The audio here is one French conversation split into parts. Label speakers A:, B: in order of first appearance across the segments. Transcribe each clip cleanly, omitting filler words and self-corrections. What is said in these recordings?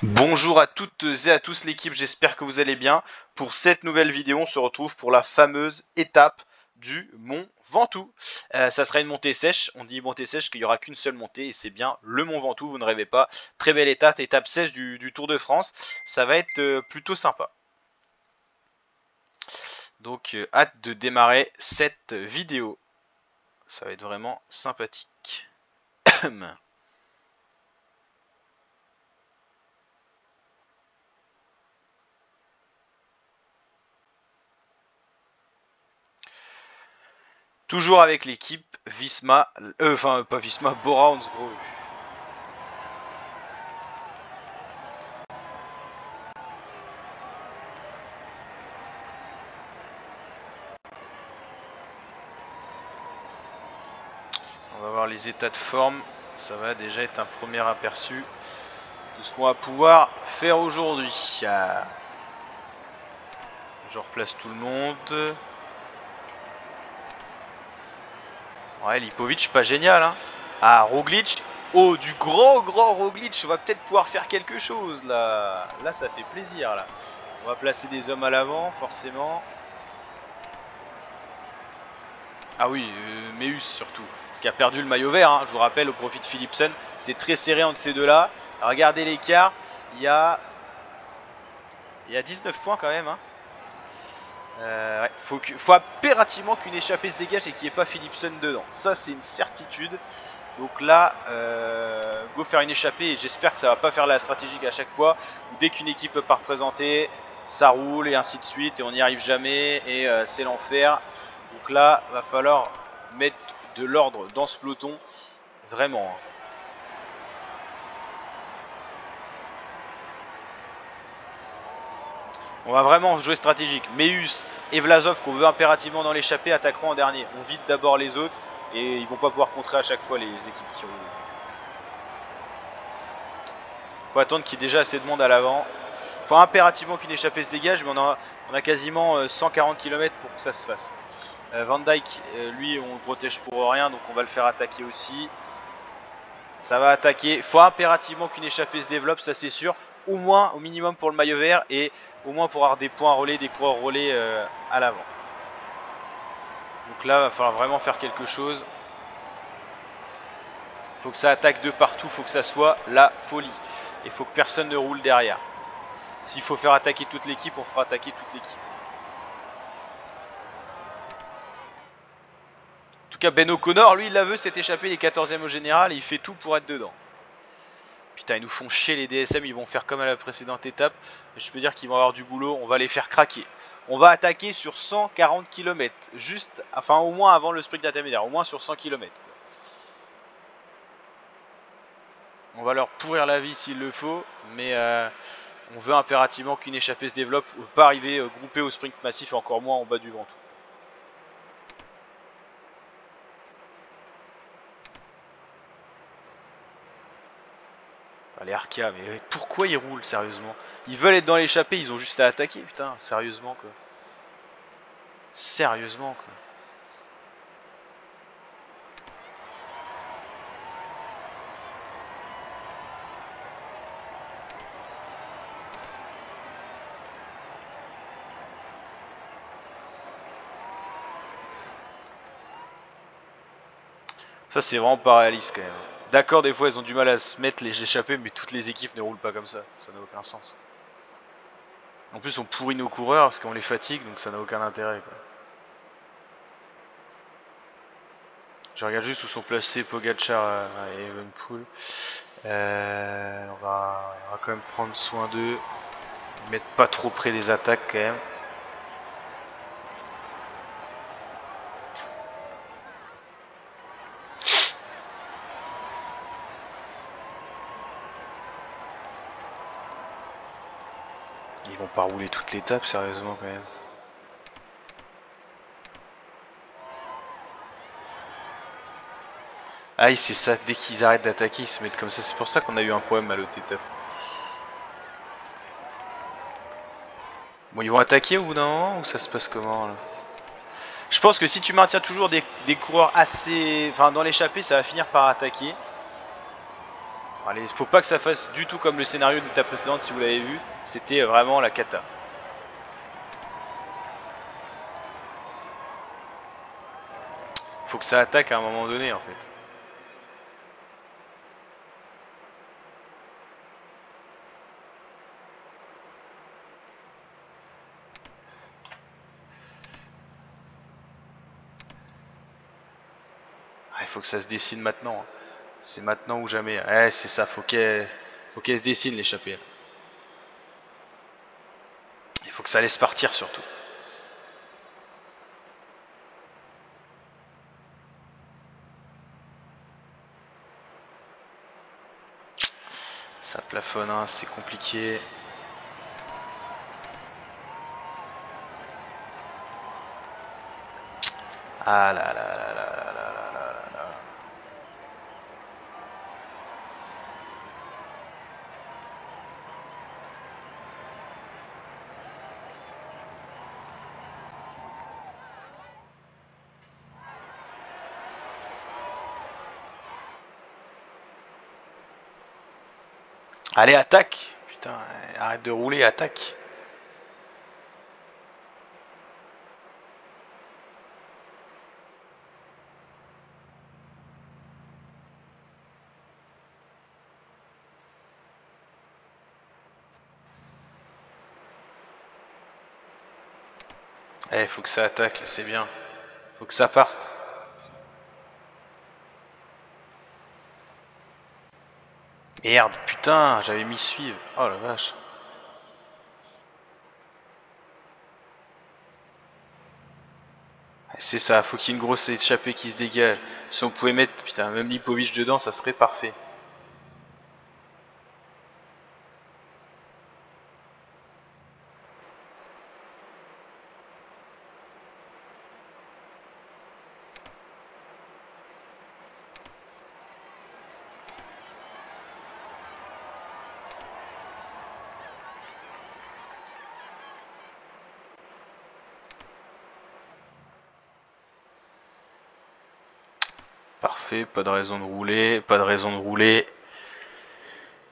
A: Bonjour à toutes et à tous l'équipe, j'espère que vous allez bien. Pour cette nouvelle vidéo, on se retrouve pour la fameuse étape du Mont Ventoux. Ça sera une montée sèche, on dit montée sèche qu'il n'y aura qu'une seule montée et c'est bien le Mont Ventoux, vous ne rêvez pas. Très belle étape, étape sèche du Tour de France, ça va être plutôt sympa. Donc hâte de démarrer cette vidéo, ça va être vraiment sympathique. Toujours avec l'équipe Visma, enfin pas Visma, Bora Hansgrohe. On va voir les états de forme, ça va déjà être un premier aperçu de ce qu'on va pouvoir faire aujourd'hui. Je replace tout le monde. Ouais, Lipovic, pas génial, hein. Ah, Roglic. Oh, du grand Roglic. On va peut-être pouvoir faire quelque chose, là. Là, ça fait plaisir, là. On va placer des hommes à l'avant, forcément. Ah oui, Meus surtout, qui a perdu le maillot vert, hein, je vous rappelle, au profit de Philipsen. C'est très serré entre ces deux-là. Regardez l'écart. Il y a 19 points quand même, hein. Ouais, faut impérativement qu'une échappée se dégage et qu'il n'y ait pas Philipsen dedans. Ça, c'est une certitude. Donc là, go faire une échappée et j'espère que ça va pas faire la stratégique à chaque fois. Où dès qu'une équipe peut pas représenter, ça roule et ainsi de suite et on n'y arrive jamais et c'est l'enfer. Donc là, va falloir mettre de l'ordre dans ce peloton. Vraiment, hein. On va vraiment jouer stratégique. Meus et Vlasov qu'on veut impérativement dans l'échappée attaqueront en dernier. On vide d'abord les autres et ils vont pas pouvoir contrer à chaque fois les équipes qui roulent. Faut attendre qu'il y ait déjà assez de monde à l'avant. Il faut impérativement qu'une échappée se dégage, mais on a quasiment 140 km pour que ça se fasse. Van Dijk, lui, on le protège pour rien, donc on va le faire attaquer aussi. Ça va attaquer. Il faut impérativement qu'une échappée se développe, ça c'est sûr. Au moins, au minimum pour le maillot vert et au moins pour avoir des points relais, des coureurs relais à l'avant. Donc là, il va falloir vraiment faire quelque chose. Il faut que ça attaque de partout, il faut que ça soit la folie. Il faut que personne ne roule derrière. S'il faut faire attaquer toute l'équipe, on fera attaquer toute l'équipe. En tout cas, Ben O'Connor, lui, il la veut, s'est échappé, il est 14e au général et il fait tout pour être dedans. Putain, ils nous font chier les DSM, ils vont faire comme à la précédente étape. Je peux dire qu'ils vont avoir du boulot, on va les faire craquer. On va attaquer sur 140 km, juste, enfin au moins avant le sprint intermédiaire, au moins sur 100 km. Quoi. On va leur pourrir la vie s'il le faut, mais on veut impérativement qu'une échappée se développe, pas arriver groupé au sprint massif et encore moins en bas du Ventoux. Les Arkea, mais pourquoi ils roulent sérieusement? Ils veulent être dans l'échappée, ils ont juste à attaquer, putain, sérieusement quoi. Sérieusement quoi. Ça c'est vraiment pas réaliste quand même. D'accord, des fois ils ont du mal à se mettre les échappées, mais toutes les équipes ne roulent pas comme ça. Ça n'a aucun sens. En plus on pourrit nos coureurs parce qu'on les fatigue, donc ça n'a aucun intérêt quoi. Je regarde juste où sont placés Pogacar et Evenepoel. On va quand même prendre soin d'eux. Mettre pas trop près des attaques quand même. Ils vont pas rouler toute l'étape sérieusement quand même. Ah c'est ça, dès qu'ils arrêtent d'attaquer ils se mettent comme ça, c'est pour ça qu'on a eu un problème à l'autre étape. Bon ils vont attaquer au bout d'un moment ou ça se passe comment là? Je pense que si tu maintiens toujours des coureurs assez... Enfin dans l'échappée ça va finir par attaquer. Allez, faut pas que ça fasse du tout comme le scénario de l'étape précédente, si vous l'avez vu. C'était vraiment la cata. Faut que ça attaque à un moment donné en fait. Il faut que ça se dessine maintenant. C'est maintenant ou jamais. Ouais, c'est ça, faut qu'elle se dessine l'échappée. Il faut que ça laisse partir surtout. Ça plafonne, hein, c'est compliqué. Ah là là là là là là là là là. Allez, attaque! Putain, arrête de rouler, attaque! Eh, faut que ça attaque, là, c'est bien. Faut que ça parte. Merde, putain, j'avais mis suivre. Oh la vache. C'est ça, faut qu'il y ait une grosse échappée qui se dégage. Si on pouvait mettre, putain, même Lipovic dedans, ça serait parfait. Parfait, pas de raison de rouler, pas de raison de rouler.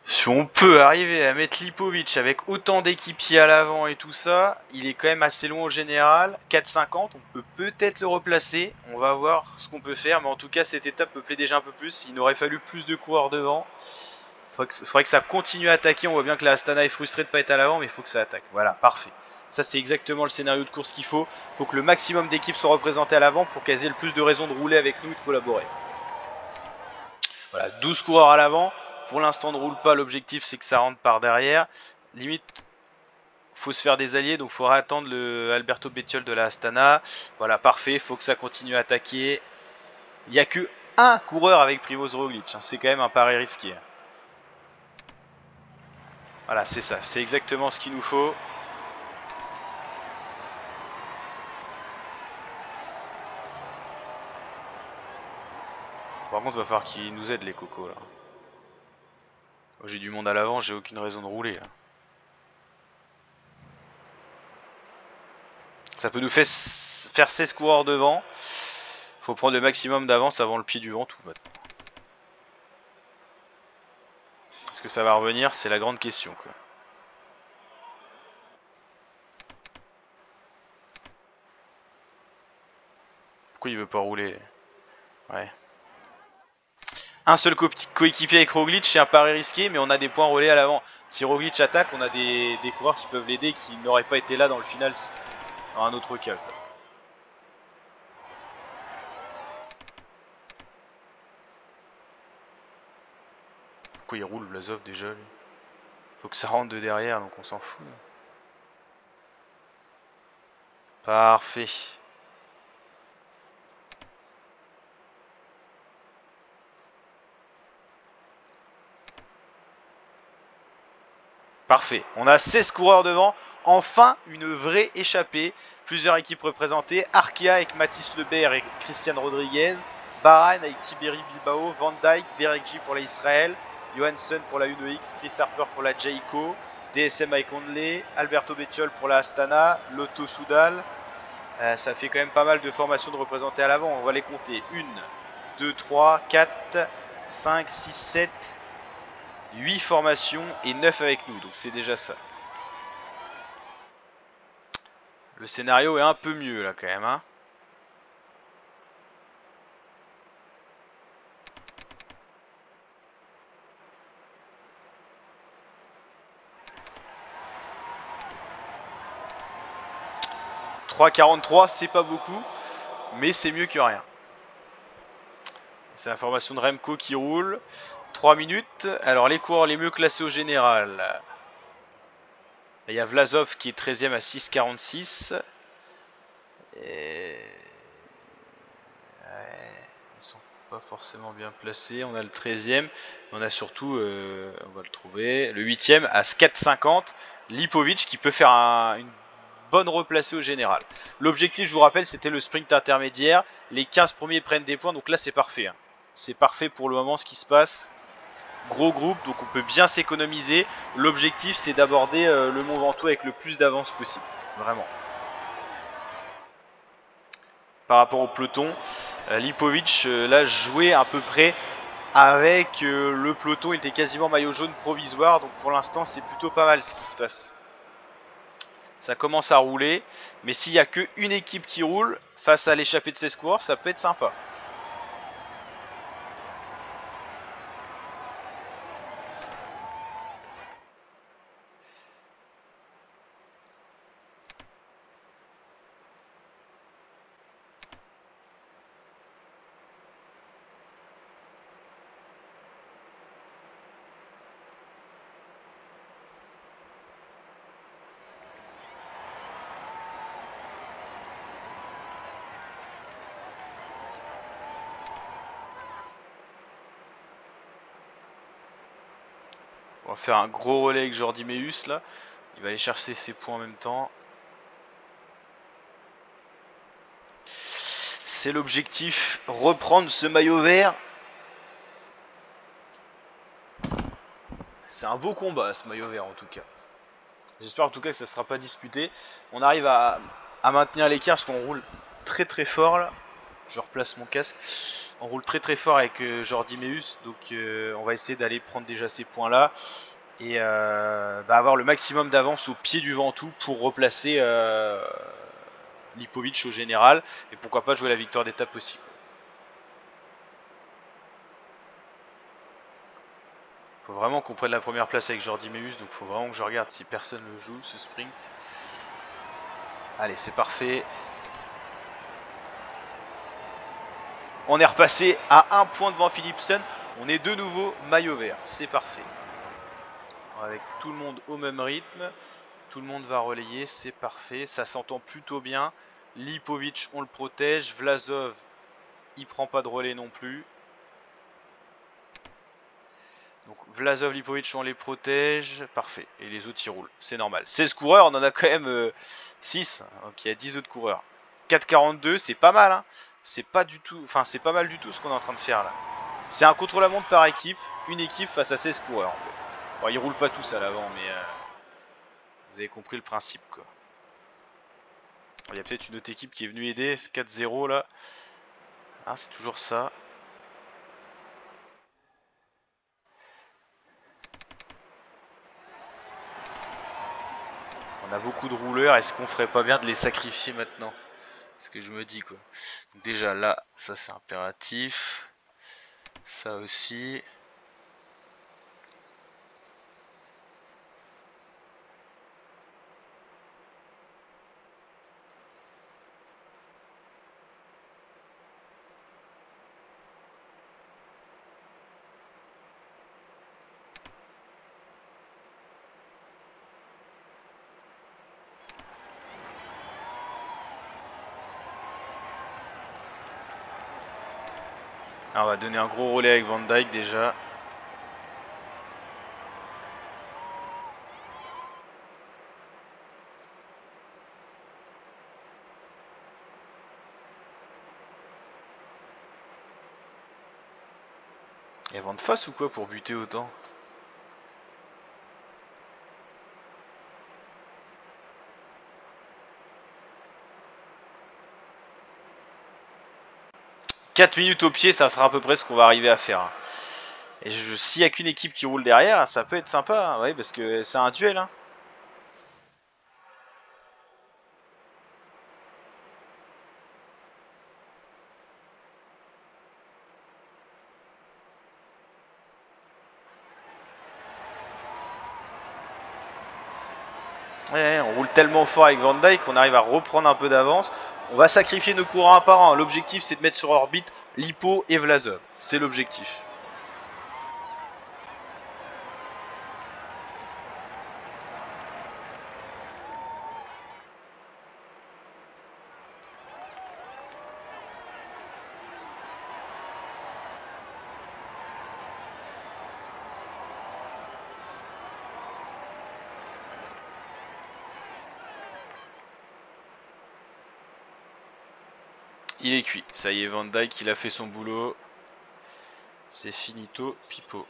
A: Si on peut arriver à mettre Lipovic avec autant d'équipiers à l'avant et tout ça, il est quand même assez long au général. 4,50, on peut peut-être le replacer. On va voir ce qu'on peut faire, mais en tout cas cette étape me plaît déjà un peu plus. Il aurait fallu plus de coureurs devant. Faudrait que ça continue à attaquer. On voit bien que la Astana est frustrée de ne pas être à l'avant, mais il faut que ça attaque. Voilà, parfait. Ça c'est exactement le scénario de course qu'il faut. Il faut que le maximum d'équipes soient représentées à l'avant pour qu'elles aient le plus de raisons de rouler avec nous et de collaborer. Voilà, 12 coureurs à l'avant. Pour l'instant, ne roule pas. L'objectif, c'est que ça rentre par derrière. Limite, faut se faire des alliés. Donc, il faudra attendre le Alberto Bettiol de la Astana. Voilà, parfait. Il faut que ça continue à attaquer. Il n'y a que un coureur avec Primoz Roglic. C'est quand même un pari risqué. Voilà, c'est ça. C'est exactement ce qu'il nous faut. Par contre, il va falloir qu'ils nous aident, les cocos, là. J'ai du monde à l'avant, j'ai aucune raison de rouler, là. Ça peut nous faire 16 coureurs devant. Faut prendre le maximum d'avance avant le pied du vent tout maintenant. Est-ce que ça va revenir? C'est la grande question, quoi. Pourquoi il veut pas rouler? Ouais. Un seul coéquipier avec Roglic, c'est un pari risqué, mais on a des points relais à l'avant. Si Roglic attaque, on a des coureurs qui peuvent l'aider qui n'auraient pas été là dans le final dans un autre cas, quoi. Pourquoi il roule Vlasov déjà lui? Faut que ça rentre de derrière, donc on s'en fout. Parfait. Parfait. On a 16 coureurs devant. Enfin, une vraie échappée. Plusieurs équipes représentées. Arkea avec Mathis Lebert et Christian Rodriguez. Bahrain avec Tiberi Bilbao. Van Dijk, Derek J pour la Israël. Johansson pour la UNOX. Chris Harper pour la Jayco. DSM avec Onley. Alberto Bettiol pour la Astana. Lotto Soudal. Ça fait quand même pas mal de formations de représentées à l'avant. On va les compter. 1, 2, 3, 4, 5, 6, 7, 8 formations et 9 avec nous, donc c'est déjà ça. Le scénario est un peu mieux là quand même, hein. « 3,43, c'est pas beaucoup, mais c'est mieux que rien. C'est la formation de Remco qui roule. 3 minutes. Alors les coureurs les mieux classés au général. Il y a Vlasov qui est 13e à 6,46. Et... ouais, ils sont pas forcément bien placés. On a le 13e. On a surtout, on va le trouver, le 8e à 4,50. Lipovic qui peut faire une bonne replacée au général. L'objectif, je vous rappelle, c'était le sprint intermédiaire. Les 15 premiers prennent des points, donc là c'est parfait. Hein. C'est parfait pour le moment ce qui se passe. Gros groupe, donc on peut bien s'économiser. L'objectif, c'est d'aborder le Mont Ventoux avec le plus d'avance possible. Vraiment. Par rapport au peloton, Lipovic, là, jouait à peu près avec le peloton. Il était quasiment maillot jaune provisoire. Donc pour l'instant, c'est plutôt pas mal ce qui se passe. Ça commence à rouler. Mais s'il n'y a qu'une équipe qui roule, face à l'échappée de 16 coureurs, ça peut être sympa. On va faire un gros relais avec Jordi Meus là. Il va aller chercher ses points en même temps. C'est l'objectif, reprendre ce maillot vert. C'est un beau combat ce maillot vert en tout cas. J'espère en tout cas que ça ne sera pas disputé. On arrive à maintenir l'écart parce qu'on roule très très fort là. Je replace mon casque. On roule très très fort avec Jordi Meus. Donc on va essayer d'aller prendre déjà ces points là. Et avoir le maximum d'avance au pied du Ventoux pour replacer Lipovic au général. Et pourquoi pas jouer la victoire d'étape aussi. Faut vraiment qu'on prenne la première place avec Jordi Meus. Donc faut vraiment que je regarde si personne le joue ce sprint. Allez, c'est parfait. On est repassé à 1 point devant Philipsen. On est de nouveau maillot vert. C'est parfait. Avec tout le monde au même rythme. Tout le monde va relayer. C'est parfait. Ça s'entend plutôt bien. Lipovic, on le protège. Vlasov, il prend pas de relais non plus. Donc Vlasov, Lipovic, on les protège. Parfait. Et les autres, ils roulent. C'est normal. 16 coureurs, on en a quand même 6. Donc il y a 10 autres coureurs. 4,42, c'est pas mal. Hein. C'est pas du tout, enfin c'est pas mal du tout ce qu'on est en train de faire là. C'est un contre-la-montre par équipe, une équipe face à 16 coureurs en fait. Bon, ils roulent pas tous à l'avant, mais vous avez compris le principe quoi. Il y a peut-être une autre équipe qui est venue aider, c'est 4-0 là. Ah, c'est toujours ça. On a beaucoup de rouleurs, est-ce qu'on ferait pas bien de les sacrifier maintenant? C'est ce que je me dis quoi. Donc déjà là, ça c'est impératif. Ça aussi. Alors on va donner un gros relais avec Van Dijk déjà. Il y a vent de face ou quoi pour buter autant? « 4 minutes au pied, ça sera à peu près ce qu'on va arriver à faire. Et s'il n'y a qu'une équipe qui roule derrière, ça peut être sympa, hein, ouais, parce que c'est un duel. Hein. Ouais, on roule tellement fort avec Van Dyke qu'on arrive à reprendre un peu d'avance. On va sacrifier nos courants un par un. L'objectif, c'est de mettre sur orbite Lipo et Vlasov. C'est l'objectif. Il est cuit. Ça y est, Van Dyke, il a fait son boulot. C'est finito, pipo.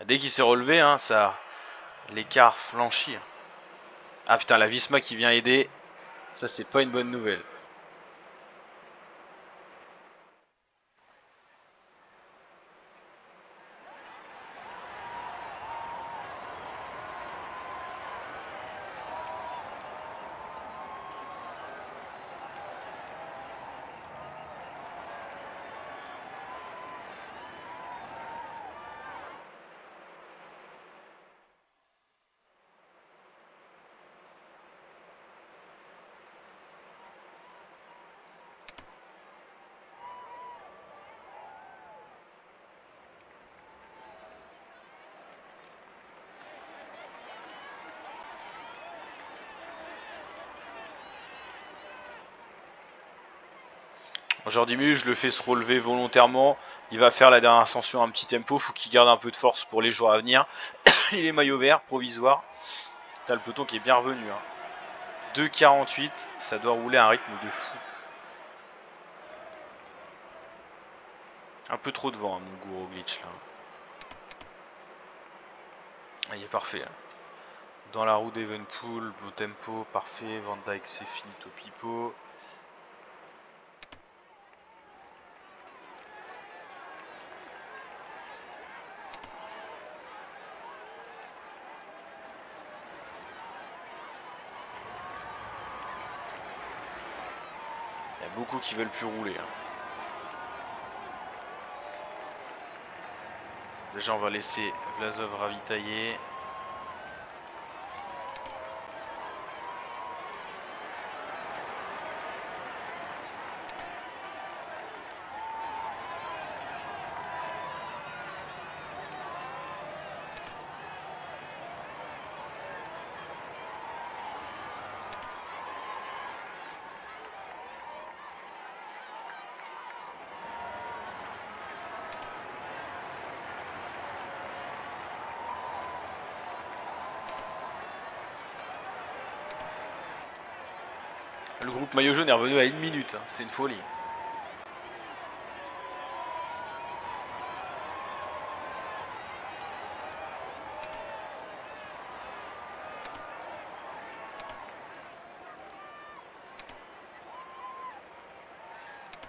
A: Dès qu'il s'est relevé, hein, ça, l'écart flanchit. Ah putain, la Visma qui vient aider. Ça, c'est pas une bonne nouvelle. Aujourd'hui, je le fais se relever volontairement. Il va faire la dernière ascension à un petit tempo. Faut qu'il garde un peu de force pour les jours à venir. Il est maillot vert, provisoire. T'as le peloton qui est bien revenu. Hein. 2,48, ça doit rouler à un rythme de fou. Un peu trop de vent, hein, mon gourou glitch là. Ah, il est parfait. Là. Dans la roue d'Evenpool, beau tempo, parfait. Van Dyke, c'est finito pipo. Il y a beaucoup qui veulent plus rouler. Hein. Déjà, on va laisser Vlasov ravitailler. Le groupe maillot jaune est revenu à 1 minute, hein. C'est une folie.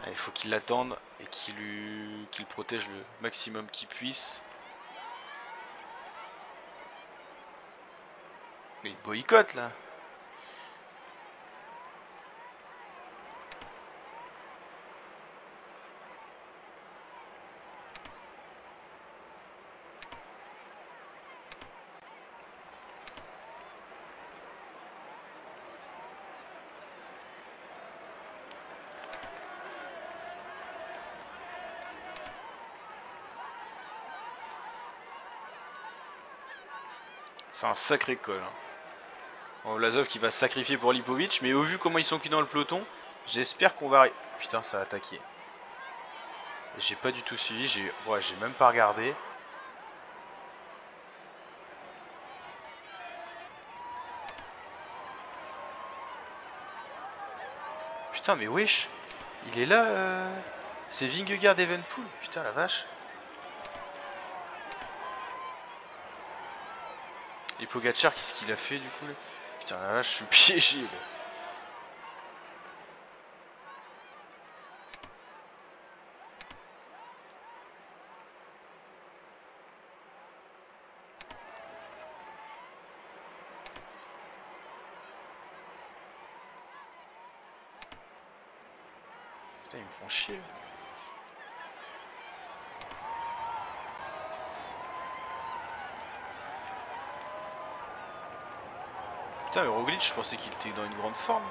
A: Il faut qu'il l'attende et qu'il protège le maximum qu'il puisse. Mais il boycotte là. C'est un sacré col. Hein. Bon, Vlasov qui va se sacrifier pour Lipovic, mais au vu comment ils sont cuits dans le peloton, j'espère qu'on va... Putain, ça a attaqué. J'ai pas du tout suivi, j'ai même pas regardé. Putain, mais wesh, il est là, c'est Vingegaard Evenpool, putain la vache. Et Pogacar, qu'est-ce qu'il a fait du coup là? Putain, là, je suis piégé. Là. Putain, ils me font chier. Là. Putain, mais Roglic, je pensais qu'il était dans une grande forme.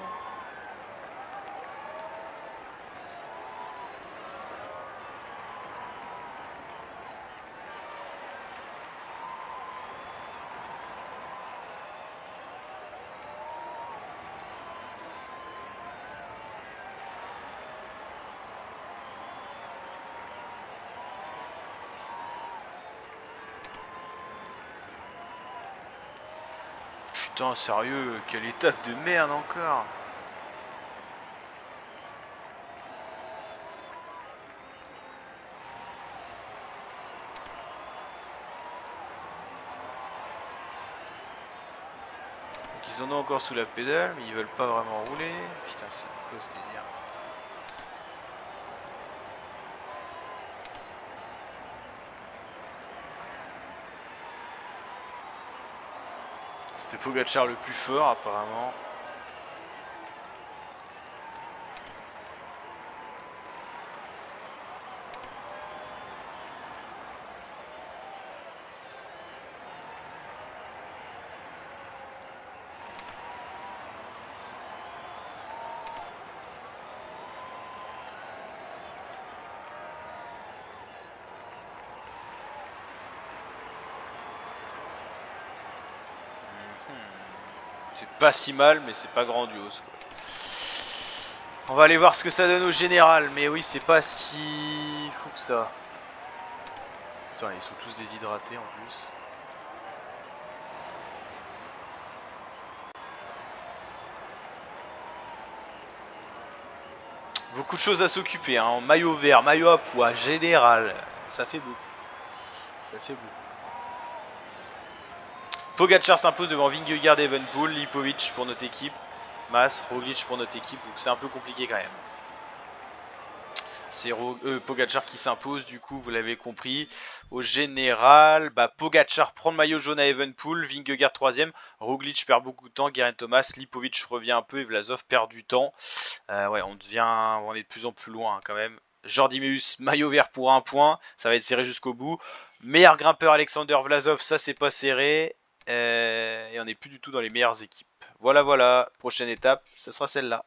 A: Putain, sérieux, quelle étape de merde encore. Donc ils en ont encore sous la pédale, mais ils veulent pas vraiment rouler. Putain, c'est un cause délire. C'était Pogacar le plus fort apparemment. C'est pas si mal, mais c'est pas grandiose quoi. On va aller voir ce que ça donne au général, mais oui, c'est pas si fou que ça. Putain, ils sont tous déshydratés en plus. Beaucoup de choses à s'occuper, hein. En maillot vert, maillot à pois, général, ça fait beaucoup. Ça fait beaucoup. Pogacar s'impose devant Vingegaard et Evenepoel, Lipovic pour notre équipe, Mas, Roglic pour notre équipe, donc c'est un peu compliqué quand même. C'est Pogacar qui s'impose, du coup, vous l'avez compris. Au général, bah, Pogacar prend le maillot jaune à Evenepoel, Vingegaard 3ème, Roglic perd beaucoup de temps, Geraint Thomas, Lipovic revient un peu et Vlasov perd du temps. Ouais, on est de plus en plus loin hein, quand même. Jordi Meus, maillot vert pour 1 point, ça va être serré jusqu'au bout. Meilleur grimpeur Alexander Vlasov, ça c'est pas serré. Et on n'est plus du tout dans les meilleures équipes. Voilà, prochaine étape, ce sera celle-là.